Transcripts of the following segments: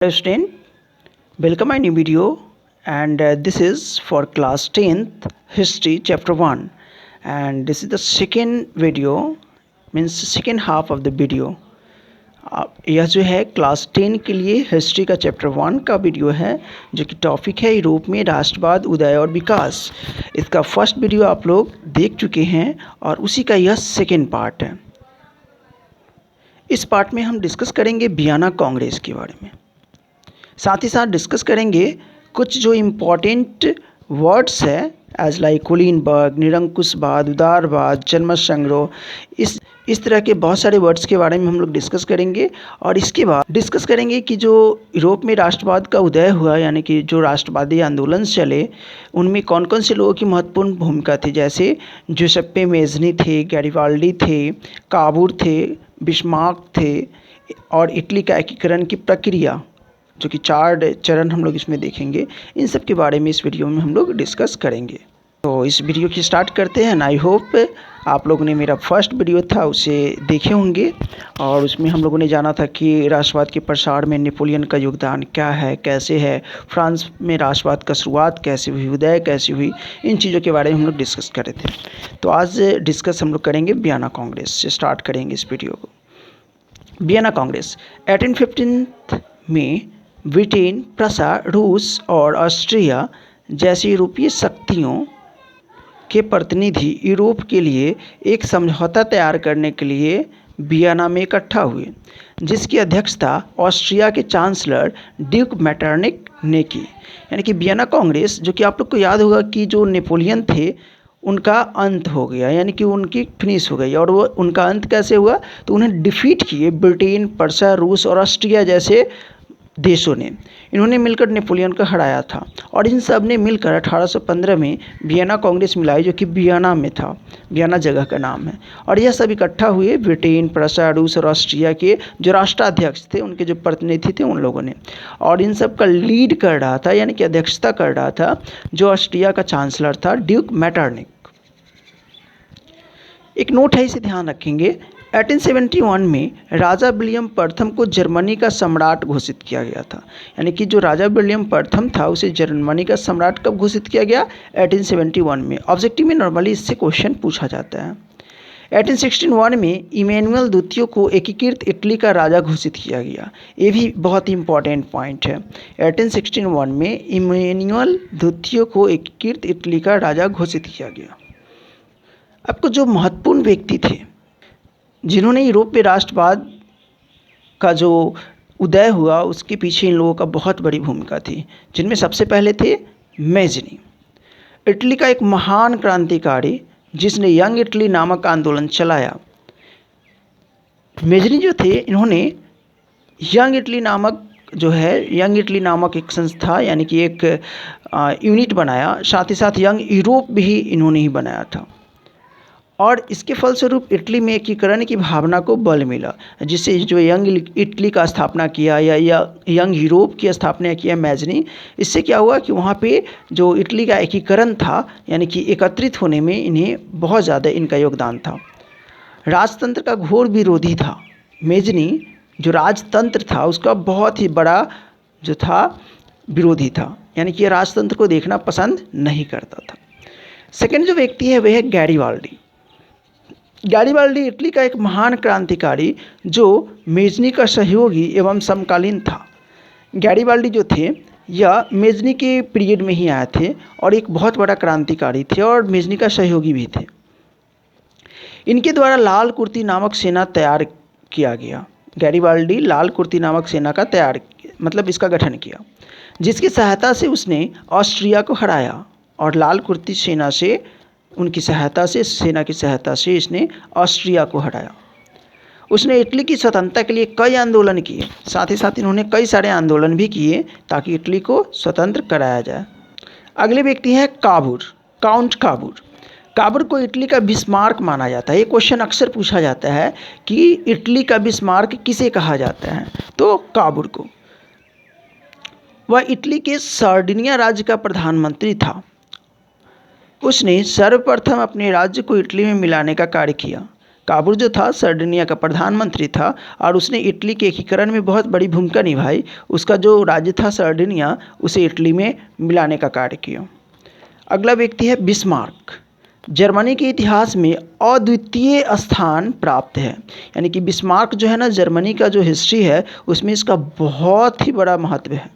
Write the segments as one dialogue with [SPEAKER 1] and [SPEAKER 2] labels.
[SPEAKER 1] Hello student, welcome my new video and this is for class 10th history chapter 1 and this is the second video means second half of the video. यह जो है class 10 के लिए history का chapter 1 का video है जो कि टॉपिक है यूरोप में राष्ट्रवाद उदय और विकास। इसका फर्स्ट वीडियो आप लोग देख चुके हैं और उसी का यह सेकेंड पार्ट है। इस पार्ट में हम डिस्कस करेंगे वियना कांग्रेस के बारे में, साथ ही साथ डिस्कस करेंगे कुछ जो इम्पोर्टेंट वर्ड्स है एज लाइक कुलीनबर्ग, निरंकुशवाद, उदारवाद, जन्म संग्रह, इस तरह के बहुत सारे वर्ड्स के बारे में हम लोग डिस्कस करेंगे। और इसके बाद डिस्कस करेंगे कि जो यूरोप में राष्ट्रवाद का उदय हुआ यानी कि जो राष्ट्रवादी आंदोलन चले उनमें कौन कौन से लोगों की महत्वपूर्ण भूमिका थी, जैसे जुसेप्पे मेज़नी थे, गैरिबाल्डी थे, काबूर थे, बिस्मार्क थे और इटली का एकीकरण की प्रक्रिया जो कि 4 चरण हम लोग इसमें देखेंगे। इन सब के बारे में इस वीडियो में हम लोग डिस्कस करेंगे। तो इस वीडियो की स्टार्ट करते हैं। आई होप आप लोगों ने मेरा फर्स्ट वीडियो था उसे देखे होंगे और उसमें हम लोगों ने जाना था कि राष्ट्रवाद के प्रसार में नेपोलियन का योगदान क्या है, कैसे है, फ्रांस में राष्ट्रवाद का शुरुआत कैसे हुई, उदय कैसे हुई, इन चीज़ों के बारे में हम लोग डिस्कस कर रहे थे। तो आज डिस्कस हम लोग करेंगे वियना कांग्रेस से स्टार्ट करेंगे इस वीडियो को। वियना कांग्रेस 1815 में ब्रिटेन, प्रसा, रूस और ऑस्ट्रिया जैसी यूरोपीय शक्तियों के प्रतिनिधि यूरोप के लिए एक समझौता तैयार करने के लिए वियना में इकट्ठा हुए, जिसकी अध्यक्षता ऑस्ट्रिया के चांसलर ड्यूक मेटरनिक ने की। यानी कि वियना कांग्रेस, जो कि आप लोग को याद होगा कि जो नेपोलियन थे उनका अंत हो गया, यानी कि उनकी फिनिश हो गई। और वो उनका अंत कैसे हुआ, तो उन्हें डिफीट किए ब्रिटेन, प्रसा, रूस और ऑस्ट्रिया जैसे देशों ने। इन्होंने मिलकर नेपोलियन को हराया था और इन सब ने मिलकर 1815 में वियना कांग्रेस मिलाई, जो कि वियना में था, वियना जगह का नाम है। और यह सब इकट्ठा हुए ब्रिटेन, प्रसा, रूस और ऑस्ट्रिया के जो राष्ट्राध्यक्ष थे, उनके जो प्रतिनिधि थे उन लोगों ने। और इन सब का लीड कर रहा था यानी कि अध्यक्षता कर रहा था जो ऑस्ट्रिया का चांसलर था, ड्यूक मेटरनिक। एक नोट है, इसे ध्यान रखेंगे। 1871 में राजा विलियम प्रथम को जर्मनी का सम्राट घोषित किया गया था। यानी कि जो राजा विलियम प्रथम था उसे जर्मनी का सम्राट कब घोषित किया गया, 1871 में। ऑब्जेक्टिव में नॉर्मली इससे क्वेश्चन पूछा जाता है। 1861 में इमैनुअल द्वितीय को एकीकृत इटली का राजा घोषित किया गया। ये भी बहुत ही इंपॉर्टेंट पॉइंट है। 1861 में इमैनुअल द्वितीय को एकीकृत इटली का राजा घोषित किया गया। आपको जो महत्वपूर्ण व्यक्ति थे जिन्होंने यूरोप में राष्ट्रवाद का जो उदय हुआ उसके पीछे इन लोगों का बहुत बड़ी भूमिका थी, जिनमें सबसे पहले थे मेज़नी, इटली का एक महान क्रांतिकारी जिसने यंग इटली नामक आंदोलन चलाया। मेज़नी जो थे, इन्होंने यंग इटली नामक एक संस्था यानी कि एक यूनिट बनाया, साथ ही साथ यंग यूरोप भी इन्होंने ही बनाया था। और इसके फलस्वरूप इटली में एकीकरण की भावना को बल मिला, जिससे जो यंग इटली का स्थापना किया या यंग यूरोप की स्थापना किया मेज़नी। इससे क्या हुआ कि वहाँ पे जो इटली का एकीकरण था यानी कि एकत्रित होने में इन्हें बहुत ज़्यादा इनका योगदान था। राजतंत्र का घोर विरोधी था मेज़नी, जो राजतंत्र था उसका बहुत ही बड़ा जो था विरोधी था, यानी कि राजतंत्र को देखना पसंद नहीं करता था। सेकेंड जो व्यक्ति है वह है गैरिबाल्डी। गैरिबाल्डी इटली का एक महान क्रांतिकारी जो मेज़नी का सहयोगी एवं समकालीन था। गैरिबाल्डी जो थे यह मेज़नी के पीरियड में ही आए थे और एक बहुत बड़ा क्रांतिकारी थे और मेज़नी का सहयोगी भी थे। इनके द्वारा लाल कुर्ती नामक सेना तैयार किया गया। गैरिबाल्डी लाल कुर्ती नामक सेना का इसका गठन किया, जिसकी सहायता से उसने ऑस्ट्रिया को हराया। और लाल कुर्ती सेना की सहायता से इसने ऑस्ट्रिया को हराया। उसने इटली की स्वतंत्रता के लिए कई आंदोलन किए, साथ ही साथ इन्होंने कई सारे आंदोलन भी किए ताकि इटली को स्वतंत्र कराया जाए। अगले व्यक्ति हैं काबूर, काउंट काबूर। काबूर को इटली का बिस्मार्क माना जाता है। ये क्वेश्चन अक्सर पूछा जाता है कि इटली का बिस्मार्क किसे कहा जाता है, तो काबूर को। वह इटली के सार्डिनिया राज्य का प्रधानमंत्री था। उसने सर्वप्रथम अपने राज्य को इटली में मिलाने का कार्य किया। काबुर जो था सर्डिनिया का प्रधानमंत्री था और उसने इटली के एकीकरण में बहुत बड़ी भूमिका निभाई। उसका जो राज्य था सर्डिनिया, उसे इटली में मिलाने का कार्य किया। अगला व्यक्ति है बिस्मार्क। जर्मनी के इतिहास में अद्वितीय स्थान प्राप्त है। यानी कि बिस्मार्क जो है ना, जर्मनी का जो हिस्ट्री है उसमें इसका बहुत ही बड़ा महत्व है।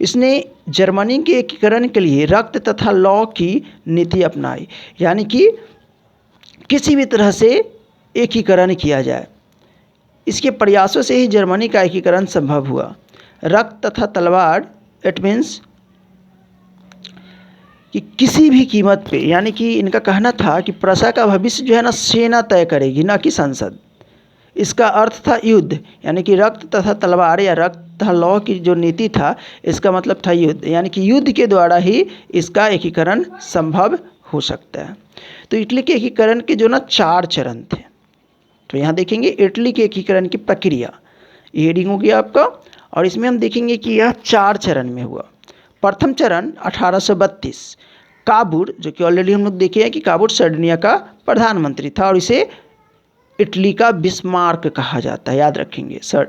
[SPEAKER 1] इसने जर्मनी के एकीकरण के लिए रक्त तथा लौ की नीति अपनाई, यानी कि किसी भी तरह से एकीकरण किया जाए। इसके प्रयासों से ही जर्मनी का एकीकरण संभव हुआ। रक्त तथा तलवार, इट मीन्स कि किसी भी कीमत पे, यानी कि इनका कहना था कि प्रजा का भविष्य जो है ना सेना तय करेगी, ना कि संसद। इसका अर्थ था युद्ध, यानी कि रक्त तथा तलवार या रक्त तथा लौ की जो नीति था, इसका मतलब था युद्ध, यानी कि युद्ध के द्वारा ही इसका एकीकरण संभव हो सकता है। तो इटली के एकीकरण के जो ना 4 चरण थे। तो यहाँ देखेंगे इटली के एकीकरण की प्रक्रिया, ये हेडिंग हो गया आपका, और इसमें हम देखेंगे कि यह 4 चरण में हुआ। प्रथम चरण 1832, काबुर, जो कि ऑलरेडी हम लोग देखे हैं कि काबुर सर्डिनिया का प्रधानमंत्री था और इसे इटली का बिस्मार्क कहा जाता है, याद रखेंगे सर,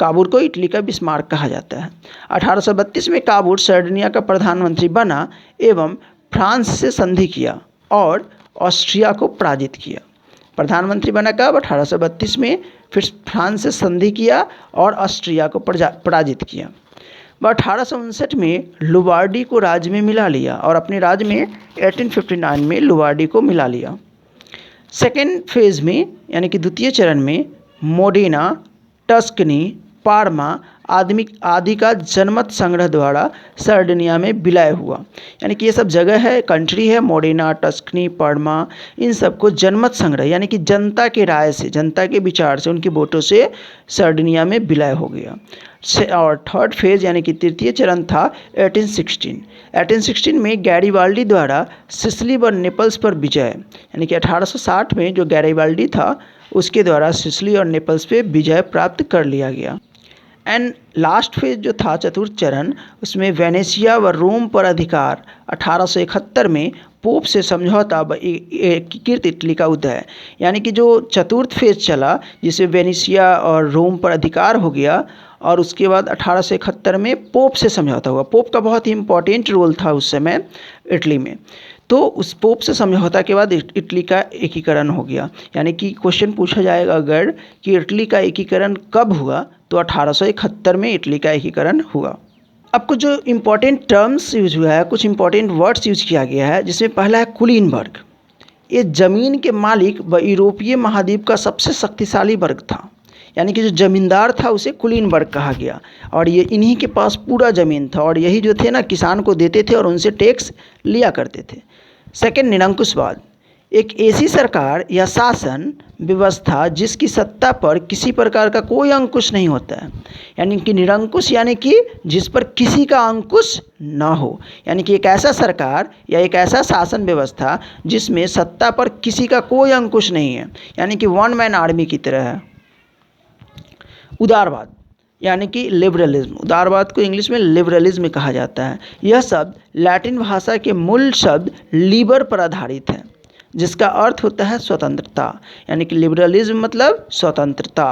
[SPEAKER 1] काबुर को इटली का बिस्मार्क कहा जाता है। 1832 में काबुर सर्डिनिया का प्रधानमंत्री बना एवं फ्रांस से संधि किया और ऑस्ट्रिया को पराजित किया। प्रधानमंत्री बना कब? 1832 में, फिर फ्रांस से संधि किया और ऑस्ट्रिया को पराजित किया। वह 1859 में लुबार्डी को राज्य में मिला लिया और अपने राज्य में 1859 में लुबार्डी को मिला लिया। सेकेंड फेज़ में, यानी कि द्वितीय चरण में, मोडेना, टस्कनी, पार्मा आदि का जनमत संग्रह द्वारा सर्डिनिया में विलय हुआ। यानी कि ये सब जगह है, कंट्री है, मोडेना, टस्कनी, पार्मा, इन सबको जनमत संग्रह, यानी कि जनता के राय से, जनता के विचार से, उनके वोटों से सर्डिनिया में विलय हो गया। और थर्ड फेज़, यानी कि तृतीय चरण था 1816 में गैरीबाल्डी द्वारा सिसिली व नेपल्स पर विजय, यानी कि 1860 में जो गैरीबाल्डी था उसके द्वारा सिसिली और नेपल्स पे विजय प्राप्त कर लिया गया। एंड लास्ट फेज जो था चतुर्थ चरण, उसमें वेनेशिया व रोम पर अधिकार 1871 में पोप से समझौता व एकीकृत इटली का उदय, यानी कि जो चतुर्थ फेज चला जिसे वेनेशिया और रोम पर अधिकार हो गया और उसके बाद 1871 में पोप से समझौता हुआ। पोप का बहुत ही इम्पोर्टेंट रोल था उस समय इटली में। तो उस पोप से समझौता के बाद इटली का एकीकरण हो गया। यानी कि क्वेश्चन पूछा जाएगा अगर कि इटली का एकीकरण कब हुआ, तो 1871 में इटली का एकीकरण हुआ। अब कुछ जो इम्पोर्टेंट टर्म्स यूज हुआ है, कुछ इम्पोर्टेंट वर्ड्स यूज किया गया है, जिसमें पहला है कुलीनबर्ग। ये ज़मीन के मालिक व यूरोपीय महाद्वीप का सबसे शक्तिशाली वर्ग था, यानी कि जो ज़मींदार था उसे कुलीनबर्ग कहा गया और ये इन्हीं के पास पूरा ज़मीन था और यही जो थे ना किसान को देते थे और उनसे टैक्स लिया करते थे। सेकंड, निरंकुशवाद, एक ऐसी सरकार या शासन व्यवस्था जिसकी सत्ता पर किसी प्रकार का कोई अंकुश नहीं होता है, यानी कि निरंकुश, यानी कि जिस पर किसी का अंकुश ना हो, यानी कि एक ऐसा सरकार या एक ऐसा शासन व्यवस्था जिसमें सत्ता पर किसी का कोई अंकुश नहीं है, यानी कि वन मैन आर्मी की तरह है। उदारवाद, यानी कि लिबरलिज्म, उदारवाद को इंग्लिश में लिबरलिज्म कहा जाता है। यह शब्द लैटिन भाषा के मूल शब्द लीबर पर आधारित है, जिसका अर्थ होता है स्वतंत्रता, यानी कि लिबरलिज्म मतलब स्वतंत्रता।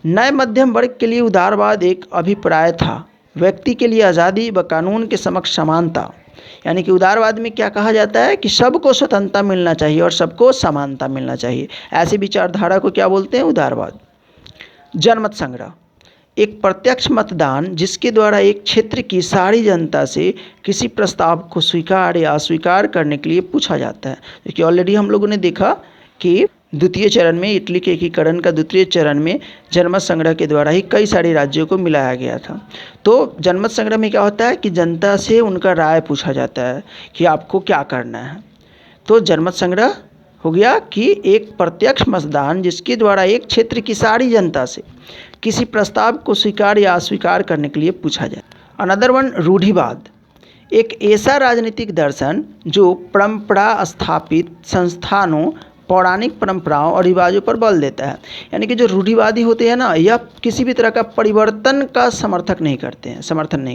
[SPEAKER 1] नए मध्यम वर्ग के लिए उदारवाद एक अभिप्राय था, व्यक्ति के लिए आज़ादी व कानून के समक्ष समानता, यानी कि उदारवाद में क्या कहा जाता है कि सबको स्वतंत्रता मिलना चाहिए और सबको समानता मिलना चाहिए। ऐसी विचारधारा को क्या बोलते हैं? उदारवाद। जनमत संग्रह, एक प्रत्यक्ष मतदान जिसके द्वारा एक क्षेत्र की सारी जनता से किसी प्रस्ताव को स्वीकार या अस्वीकार करने के लिए पूछा जाता है। क्योंकि ऑलरेडी हम लोगों ने देखा कि द्वितीय चरण में, इटली के एकीकरण का द्वितीय चरण में जनमत संग्रह के द्वारा ही कई सारे राज्यों को मिलाया गया था। तो जनमत संग्रह में क्या होता है कि जनता से उनका राय पूछा जाता है कि आपको क्या करना है। तो जनमत संग्रह हो गया कि एक प्रत्यक्ष मतदान जिसके द्वारा एक क्षेत्र की सारी जनता से किसी प्रस्ताव को स्वीकार या अस्वीकार करने के लिए पूछा जाए। अनदर वन, रूढ़िवाद, एक ऐसा राजनीतिक दर्शन जो परंपरा स्थापित संस्थानों, पौराणिक परंपराओं और रिवाजों पर बल देता है। यानी कि जो रूढ़िवादी होते हैं ना, यह किसी भी तरह का परिवर्तन का समर्थन नहीं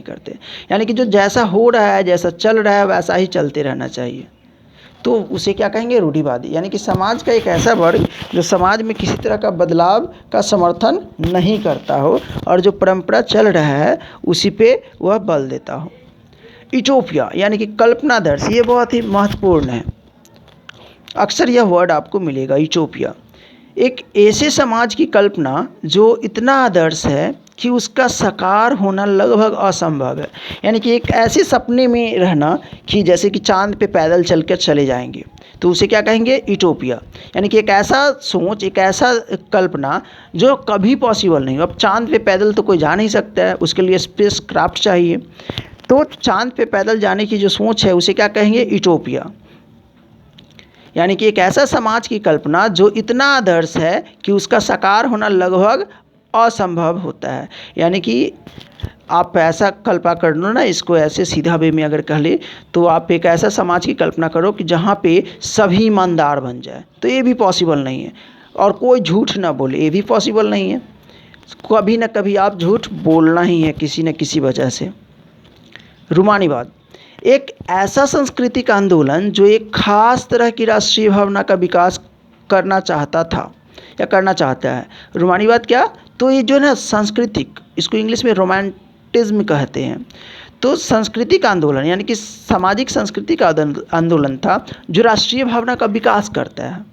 [SPEAKER 1] करते, यानी कि जो जैसा हो रहा है, जैसा चल रहा है वैसा ही चलते रहना चाहिए। तो उसे क्या कहेंगे, रूढ़िवादी। यानी कि समाज का एक ऐसा वर्ग जो समाज में किसी तरह का बदलाव का समर्थन नहीं करता हो और जो परंपरा चल रहा है उसी पे वह बल देता हो। यूटोपिया यानी कि कल्पनादर्श, ये बहुत ही महत्वपूर्ण है। अक्सर यह वर्ड आपको मिलेगा, यूटोपिया। एक ऐसे समाज की कल्पना जो इतना आदर्श है कि उसका साकार होना लगभग असंभव है। यानी कि एक ऐसे सपने में रहना कि जैसे कि चांद पे पैदल चलकर चले जाएंगे, तो उसे क्या कहेंगे, यूटोपिया। यानी कि एक ऐसा सोच, एक ऐसा कल्पना जो कभी पॉसिबल नहीं हो। अब चांद पे पैदल तो कोई जा नहीं सकता है, उसके लिए स्पेस क्राफ्ट चाहिए। तो चांद पे पैदल जाने की जो सोच है उसे क्या कहेंगे, यूटोपिया। यानी कि एक ऐसा समाज की कल्पना जो इतना आदर्श है कि उसका साकार होना लगभग असंभव होता है। यानी कि आप ऐसा कल्पना कर लो ना, इसको ऐसे सीधा वे में अगर कह ले तो आप एक ऐसा समाज की कल्पना करो कि जहाँ पे सभी ईमानदार बन जाए, तो ये भी पॉसिबल नहीं है। और कोई झूठ ना बोले, ये भी पॉसिबल नहीं है। कभी ना कभी आप झूठ बोलना ही है किसी न किसी वजह से। रूमानीवाद एक ऐसा सांस्कृतिक आंदोलन जो एक खास तरह की राष्ट्रीय भावना का विकास करना चाहता था या करना चाहता है। रूमानीवाद क्या, तो ये जो है ना सांस्कृतिक, इसको इंग्लिश में रोमांटिज्म कहते हैं। तो सांस्कृतिक आंदोलन यानी कि सामाजिक सांस्कृतिक आंदोलन था जो राष्ट्रीय भावना का विकास करता है।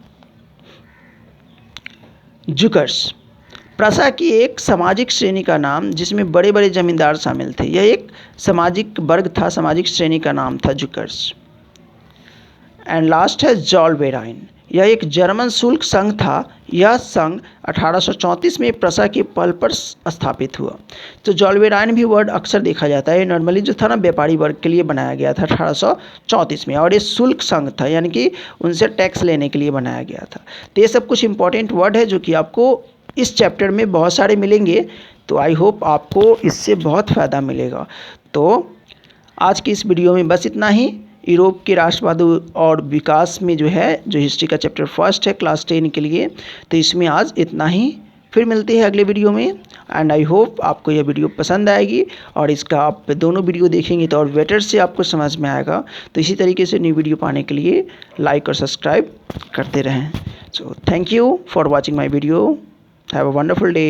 [SPEAKER 1] जुकर्स प्रसा की एक सामाजिक श्रेणी का नाम जिसमें बड़े बड़े जमींदार शामिल थे। यह एक सामाजिक वर्ग था, सामाजिक श्रेणी का नाम था जुकर्स। एंड लास्ट है जॉलबेराइन, यह एक जर्मन शुल्क संघ था। यह संघ 1834 में प्रसा के पल पर स्थापित हुआ। तो जॉलबेराइन भी वर्ड अक्सर देखा जाता है। नॉर्मली जो था ना व्यापारी वर्ग के लिए बनाया गया था 1834 में, और ये शुल्क संघ था यानी कि उनसे टैक्स लेने के लिए बनाया गया था। तो ये सब कुछ इंपॉर्टेंट वर्ड है जो कि आपको इस चैप्टर में बहुत सारे मिलेंगे। तो आई होप आपको इससे बहुत फ़ायदा मिलेगा। तो आज की इस वीडियो में बस इतना ही। यूरोप के राष्ट्रवाद और विकास में जो है, जो हिस्ट्री का चैप्टर फर्स्ट है क्लास 10 के लिए, तो इसमें आज इतना ही। फिर मिलते हैं अगले वीडियो में। एंड आई होप आपको यह वीडियो पसंद आएगी और इसका आप दोनों वीडियो देखेंगे तो और बेटर से आपको समझ में आएगा। तो इसी तरीके से न्यू वीडियो पाने के लिए लाइक और सब्सक्राइब करते रहें। So thank you for watching my video. Have a wonderful day.